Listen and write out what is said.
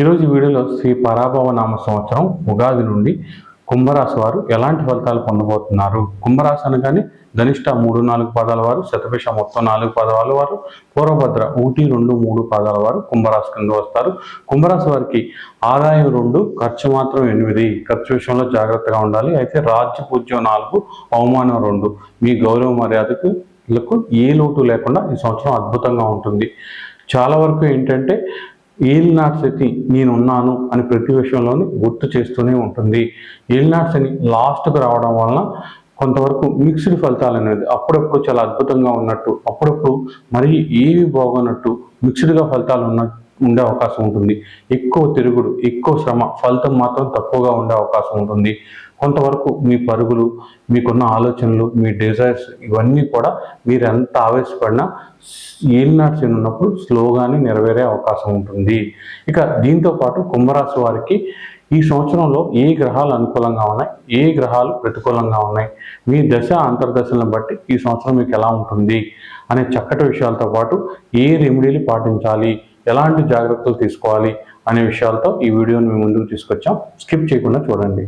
ఈరోజు ఈ వీడియోలో శ్రీ పరాభవ నామ సంవత్సరం ఉగాది నుండి కుంభరాశి వారు ఎలాంటి ఫలితాలు పొందబోతున్నారు. కుంభరాశి అనగానే ధనిష్ట 3-4 పాదాల వారు, శతభిష మొత్తం 4 పాదాల వారు, పూర్వభద్ర 1-2-3 పాదాల వారు కుంభరాశి కింద వస్తారు. కుంభరాశి వారికి ఆదాయం 2, ఖర్చు మాత్రం 8. ఖర్చు విషయంలో జాగ్రత్తగా ఉండాలి. అయితే రాజ్య పూజ్యం 4, అవమానం 2. మీ గౌరవ మర్యాదకు ఏ లోటు లేకుండా ఈ సంవత్సరం అద్భుతంగా ఉంటుంది. చాలా వరకు ఏంటంటే ఏలినాటి శక్తి నేనున్నాను అని ప్రతి విషయంలోనూ గుర్తు చేస్తూనే ఉంటుంది. ఏలినాటి శని లాస్ట్కు రావడం వలన కొంతవరకు మిక్స్డ్ ఫలితాలు అనేది అప్పుడప్పుడు చాలా అద్భుతంగా ఉన్నట్టు, అప్పుడప్పుడు మరి ఏవి బాగున్నట్టు మిక్స్డ్గా ఫలితాలు ఉండే అవకాశం ఉంటుంది. ఎక్కువ తిరుగుడు, ఎక్కువ శ్రమ, ఫలితం మాత్రం తక్కువగా ఉండే అవకాశం ఉంటుంది. కొంతవరకు మీ పరుగులు, మీకున్న ఆలోచనలు, మీ డిజైర్స్ ఇవన్నీ కూడా మీరు ఎంత ఆవేశపడినా ఏలినాటి శని ఉన్నప్పుడు స్లోగానే నెరవేరే అవకాశం ఉంటుంది. ఇక దీంతో పాటు కుంభరాశి వారికి ఈ సంవత్సరంలో ఏ గ్రహాలు అనుకూలంగా ఉన్నాయి, ఏ గ్రహాలు ప్రతికూలంగా ఉన్నాయి, మీ దశ అంతర్దశలను బట్టి ఈ సంవత్సరం మీకు ఎలా ఉంటుంది అనే చక్కటి విషయాలతో పాటు ఏ రెమెడీలు పాటించాలి, ఎలాంటి జాగ్రత్తలు తీసుకోవాలి అనే విషయాలతో ఈ వీడియోని మీ ముందుకు తీసుకొచ్చాం. స్కిప్ చేయకుండా చూడండి.